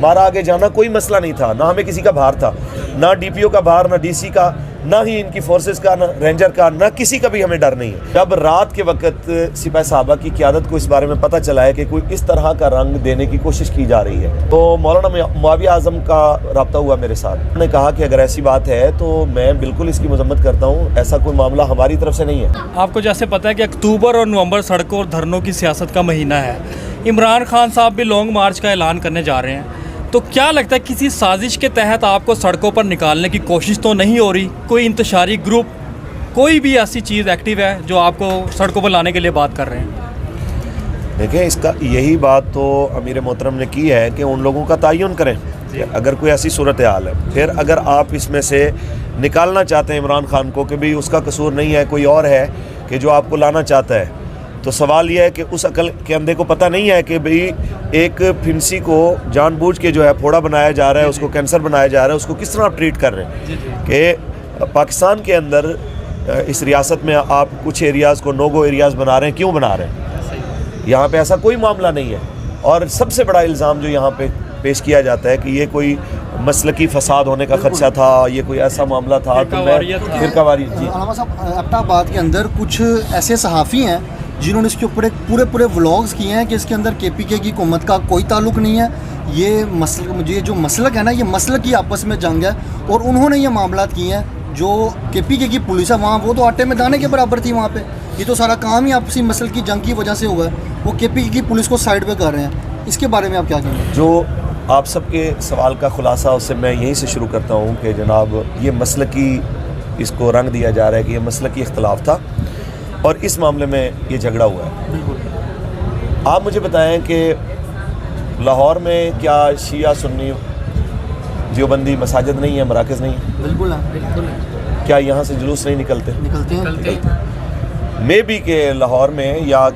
हमारा आगे जाना कोई मसला नहीं था, ना हमें किसी का भार था, ना डीपीओ का भार, ना डीसी का, ना ही इनकी फोर्सेस का, ना रेंजर का, ना किसी का भी हमें डर नहीं है। जब रात के वक्त सिपाही साहबा की क़यादत को इस बारे में पता चला है कि कोई इस तरह का रंग देने की कोशिश की जा रही है, तो मौलाना मुआविया आज़म का रब्ता हुआ मेरे साथ। उन्होंने कहा कि अगर ऐसी बात है तो मैं बिल्कुल इसकी मजम्मत करता हूँ, ऐसा कोई मामला हमारी तरफ से नहीं है। आपको जैसे पता है कि अक्टूबर और नवंबर सड़कों और धरनों की सियासत का महीना है, इमरान खान साहब भी लॉन्ग मार्च का ऐलान करने जा रहे हैं, तो क्या लगता है किसी साजिश के तहत आपको सड़कों पर निकालने की कोशिश तो नहीं हो रही? कोई इंतशारी ग्रुप, कोई भी ऐसी चीज़ एक्टिव है जो आपको सड़कों पर लाने के लिए बात कर रहे हैं? देखिए, इसका यही बात तो अमीर मोहतरम ने की है कि उन लोगों का तयन करें अगर कोई ऐसी सूरत हाल है। फिर अगर आप इसमें से निकालना चाहते हैं इमरान खान को कि भाई उसका कसूर नहीं है, कोई और है कि जो आपको लाना चाहता है, तो सवाल यह है कि उस अकल के अंधे को पता नहीं है कि भाई एक फिंसी को जानबूझ के जो है फोड़ा बनाया जा रहा है, उसको कैंसर बनाया जा रहा है, उसको किस तरह आप ट्रीट कर रहे हैं कि पाकिस्तान के अंदर इस रियासत में आप कुछ एरियाज़ को नो-गो एरियाज़ बना रहे हैं। क्यों बना रहे हैं? यहाँ पे ऐसा कोई मामला नहीं है। और सबसे बड़ा इल्ज़ाम जो यहाँ पे पेश किया जाता है कि ये कोई मसलकी फसाद होने का खदशा था, ये कोई ऐसा मामला था, तो मैं फिरकावारी। जी अलामा साहब, एबटाबाद के अंदर कुछ ऐसे सहाफ़ी हैं जिन्होंने इसके ऊपर एक पूरे व्लॉग्स किए हैं कि इसके अंदर केपीके की हुकूमत का कोई ताल्लुक नहीं है, ये जो मसलक है ना, ये मसलक की आपस में जंग है, और उन्होंने ये मामला किए हैं। जो केपीके की पुलिस है वहाँ, वो तो आटे में दाने के बराबर थी वहाँ पे। ये तो सारा काम ही आपसी मसलक की जंग की वजह से हुआ है। वो केपीके की पुलिस को साइड पे कर रहे हैं। इसके बारे में आप क्या कहेंगे? जो आप सबके सवाल का खुलासा उससे मैं यहीं से शुरू करता हूँ कि जनाब, ये मसलकी इसको रंग दिया जा रहा है कि ये मसलकी इख्तलाफ था और इस मामले में ये झगड़ा हुआ है। आप मुझे बताएं कि लाहौर में क्या शिया सुन्नी देवबंदी मसाजिद नहीं है, मराकज़ नहीं है? बिल्कुल है। क्या यहाँ से जुलूस नहीं निकलते हैं। मे बी के लाहौर में या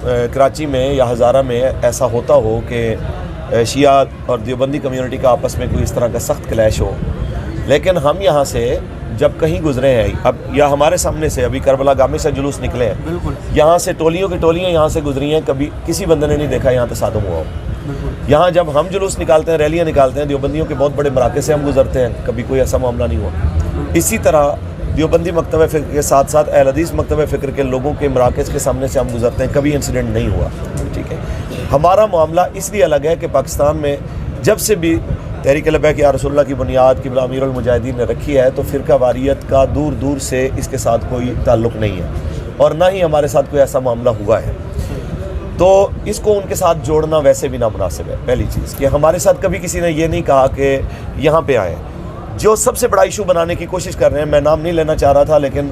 कराची में या हज़ारा में ऐसा होता हो कि शिया और देवबंदी कम्युनिटी का आपस में कोई इस तरह का सख्त क्लैश हो, लेकिन हम यहाँ से जब कहीं गुजरे हैं, अब या हमारे सामने से अभी करबला गामी से जुलूस निकले हैं, बिल्कुल यहाँ से टोलियों की टोलियाँ यहाँ से गुजरी हैं, कभी किसी बंदे ने नहीं देखा यहाँ तसादुम हुआ हो। यहाँ जब हम जुलूस निकालते हैं, रैलियाँ निकालते हैं, देवबंदियों के बहुत बड़े मराकज़ से हम गुजरते हैं, कभी कोई ऐसा मामला नहीं हुआ। इसी तरह देवबंदी मकतब फ़िक्र के साथ साथ अहल हदीस मकतब फ़िक्र के लोगों के मराकज़ के सामने से हम गुजरते हैं, कभी इंसिडेंट नहीं हुआ। ठीक है, हमारा मामला इसलिए अलग है कि पाकिस्तान में जब से भी तहरीक लबैक या रसूलुल्लाह की बुनियाद क़िबला अमीरुल मुजाहिदीन ने रखी है, तो फ़िरका वारियत का दूर दूर से इसके साथ कोई ताल्लुक़ नहीं है और ना ही हमारे साथ कोई ऐसा मामला हुआ है। तो इसको उनके साथ जोड़ना वैसे भी नामुनासिब है। पहली चीज़ कि हमारे साथ कभी किसी ने ये नहीं कहा कि यहाँ पे आए। जो सबसे बड़ा इशू बनाने की कोशिश कर रहे हैं, मैं नाम नहीं लेना चाह रहा था, लेकिन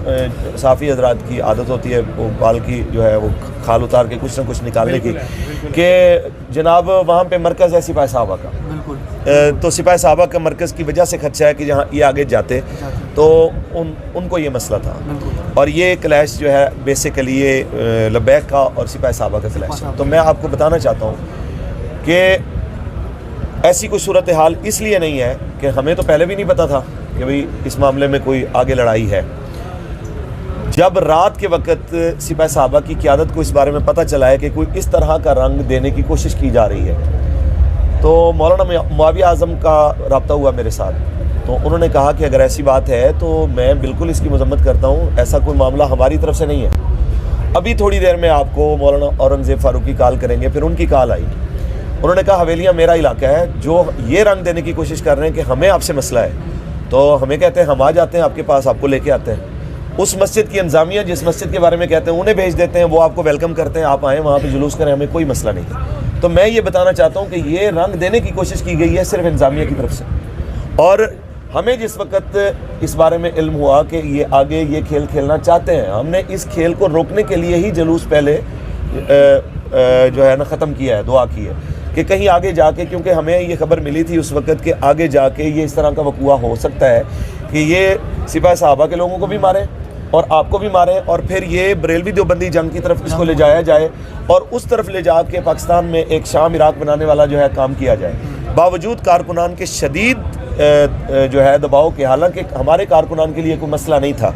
साफ़ी हजरात की आदत होती है वो बाल की जो है वो खाल उतार के कुछ ना कुछ निकालने की, कि जनाब वहाँ पे मरकज़ है सिपाही साहबा का, तो सिपाही साहबा का मरकज़ की वजह से खदशा है कि जहाँ ये आगे जाते तो उनको ये मसला था। और ये क्लैश जो है बेसिकली ये लबैक का और सिपाही साहबा का क्लैश है। तो मैं आपको बताना चाहता हूँ कि ऐसी कोई सूरत हाल इसलिए नहीं है कि हमें तो पहले भी नहीं पता था कि भाई इस मामले में कोई आगे लड़ाई है। जब रात के वक्त सिपाही साहबा की क़यादत को इस बारे में पता चला है कि कोई इस तरह का रंग देने की कोशिश की जा रही है, तो मौलाना मुआविया आज़म का रब्ता हुआ मेरे साथ। तो उन्होंने कहा कि अगर ऐसी बात है तो मैं बिल्कुल इसकी मजम्मत करता हूँ, ऐसा कोई मामला हमारी तरफ से नहीं है। अभी थोड़ी देर में आपको मौलाना औरंगज़ेब फ़ारूकी कॉल करेंगे, फिर उनकी कॉल आई। उन्होंने कहा हवेलियाँ मेरा इलाका है, जो ये रंग देने की कोशिश कर रहे हैं कि हमें आपसे मसला है, तो हमें कहते हैं हम आ जाते हैं आपके पास, आपको लेके आते हैं। उस मस्जिद की इंतज़ामिया जिस मस्जिद के बारे में कहते हैं उन्हें भेज देते हैं, वो आपको वेलकम करते हैं, आप आएँ वहाँ पे जुलूस करें, हमें कोई मसला नहीं। तो मैं ये बताना चाहता हूँ कि ये रंग देने की कोशिश की गई है सिर्फ इंतज़ामिया की तरफ से, और हमें जिस वक्त इस बारे में इल्म हुआ कि ये आगे ये खेल खेलना चाहते हैं, हमने इस खेल को रोकने के लिए ही जुलूस पहले जो है ना ख़त्म किया है, दुआ की है कि कहीं आगे जाके, क्योंकि हमें ये खबर मिली थी उस वक्त कि आगे जाके ये इस तरह का वक़ुआ हो सकता है कि ये सिपाही साहबा के लोगों को भी मारें और आपको भी मारें, और फिर ये बरेलवी देवबंदी जंग की तरफ इसको ले जाया जाए और उस तरफ ले जाके पाकिस्तान में एक शाम इराक बनाने वाला जो है काम किया जाए। बावजूद कारकुनान के शदीद जो है दबाव के, हालांकि हमारे कारकुनान के लिए कोई मसला नहीं था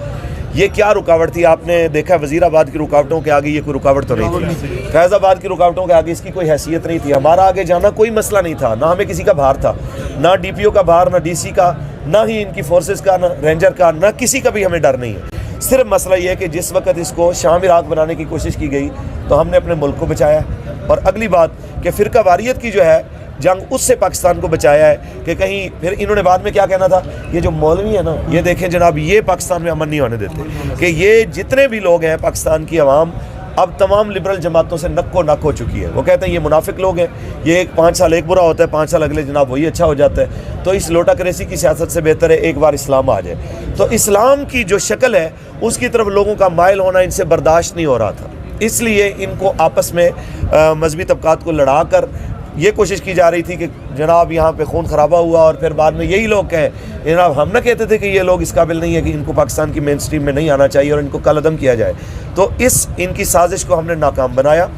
ये क्या रुकावट थी? आपने देखा वजीराबाद की रुकावटों के आगे ये कोई रुकावट तो नहीं थी, फैज़ाबाद की रुकावटों के आगे इसकी कोई हैसियत नहीं थी। हमारा आगे जाना कोई मसला नहीं था, ना हमें किसी का भार था, ना DPO का भार, ना DC का, ना ही इनकी फोर्सेस का, ना रेंजर का, ना किसी का भी हमें डर नहीं है। सिर्फ मसला ये है कि जिस वक्त इसको शाम इराक बनाने की कोशिश की गई तो हमने अपने मुल्क को बचाया, और अगली बात कि फ़िरका वारियत की जो है जंग, उससे पाकिस्तान को बचाया है कि कहीं फिर इन्होंने बाद में क्या कहना था, ये जो मौलवी है ना, ये देखें जनाब, ये पाकिस्तान में अमन नहीं होने देते, कि ये जितने भी लोग हैं पाकिस्तान की आवाम अब तमाम लिबरल जमातों से नक्को नक हो चुकी है। वो कहते हैं ये मुनाफिक लोग हैं, ये 5 साल एक बुरा होता है, 5 साल अगले जनाब वही अच्छा हो जाता है। तो इस लोटा करेसी की सियासत से बेहतर है एक बार इस्लाम आ जाए। तो इस्लाम की जो शक्ल है उसकी तरफ लोगों का माइल होना इनसे बर्दाश्त नहीं हो रहा था, इसलिए इनको आपस में मजहबी तबकात को लड़ा कर ये कोशिश की जा रही थी कि जनाब यहाँ पे खून खराबा हुआ, और फिर बाद में यही लोग कहें जनाब हम ना कहते थे कि ये लोग इस काबिल नहीं है कि इनको पाकिस्तान की मेन स्ट्रीम में नहीं आना चाहिए और इनको कलअदम किया जाए। तो इस इनकी साजिश को हमने नाकाम बनाया,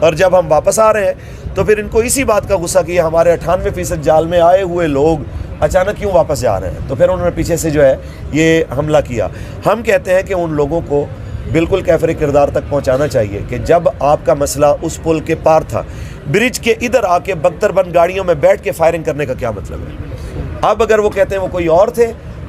और जब हम वापस आ रहे हैं तो फिर इनको इसी बात का गुस्सा कि हमारे 98% जाल में आए हुए लोग अचानक क्यों वापस जा रहे हैं। तो फिर उन्होंने पीछे से जो है ये हमला किया। हम कहते हैं कि उन लोगों को बिल्कुल कैफर किरदार तक पहुंचाना चाहिए कि जब आपका मसला उस पुल के पार था, ब्रिज के इधर आके बख्तरबंद गाड़ियों में बैठ के फायरिंग करने का क्या मतलब है? अब अगर वो कहते हैं वो कोई और थे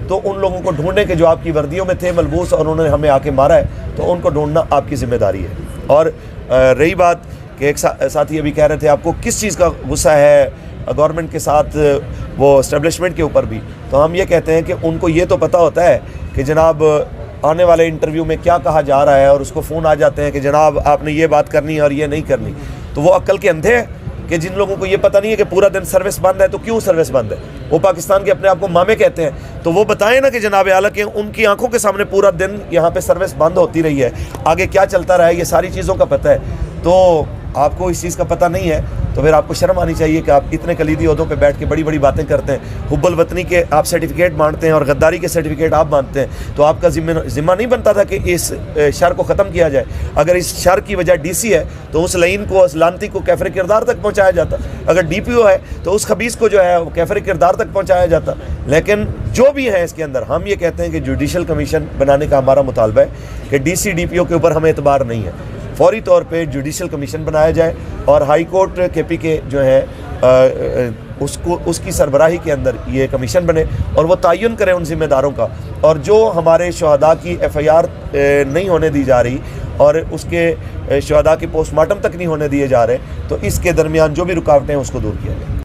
तो उन लोगों को ढूंढने के जो आपकी वर्दियों में थे मलबूस और उन्होंने हमें आके मारा है, तो उनको ढूंढना आपकी जिम्मेदारी है। और रही बात कि एक साथी अभी कह रहे थे आपको किस चीज़ का गुस्सा है गवर्नमेंट के साथ, वो इस्टेब्लिशमेंट के ऊपर भी, तो हम ये कहते हैं कि उनको ये तो पता होता है कि जनाब आने वाले इंटरव्यू में क्या कहा जा रहा है, और उसको फ़ोन आ जाते हैं कि जनाब आपने ये बात करनी है और ये नहीं करनी। तो वो अक्ल के अंधे हैं कि जिन लोगों को ये पता नहीं है कि पूरा दिन सर्विस बंद है, तो क्यों सर्विस बंद है? वो पाकिस्तान के अपने आप को मामे कहते हैं, तो वो बताएं ना कि जनाब आला कि उनकी आंखों के सामने पूरा दिन यहाँ पे सर्विस बंद होती रही है, आगे क्या चलता रहा है, ये सारी चीज़ों का पता है। तो आपको इस चीज़ का पता नहीं है तो फिर आपको शर्म आनी चाहिए कि आप इतने कलीदी ओहदों पे बैठ के बड़ी बड़ी बातें करते हैं। हुब्बुल वतनी के आप सर्टिफिकेट मांगते हैं और गद्दारी के सर्टिफिकेट आप मानते हैं, तो आपका जिम्मा नहीं बनता था कि इस शर को ख़त्म किया जाए? अगर इस शर की वजह DC है तो उस लाइन को, उस लानती को कैफर किरदार तक पहुँचाया जाता। अगर DPO है तो उस खबीस को जो है वो कैफर किरदार तक पहुँचाया जाता। लेकिन जो भी है इसके अंदर हम ये कहते हैं कि जुडिशल कमीशन बनाने का हमारा मुतालबा है कि DC DPO के ऊपर हमें एतबार नहीं है, फौरी तौर पे जुडिशल कमीशन बनाया जाए और हाई कोर्ट KP के जो है उसकी सरबराही के अंदर ये कमीशन बने और वो तयन करे उन जिम्मेदारों का। और जो हमारे शहदा की FIR नहीं होने दी जा रही और उसके शहदा के पोस्टमार्टम तक नहीं होने दिए जा रहे, तो इसके दरमियान जो भी रुकावटें हैं उसको दूर किया जाए।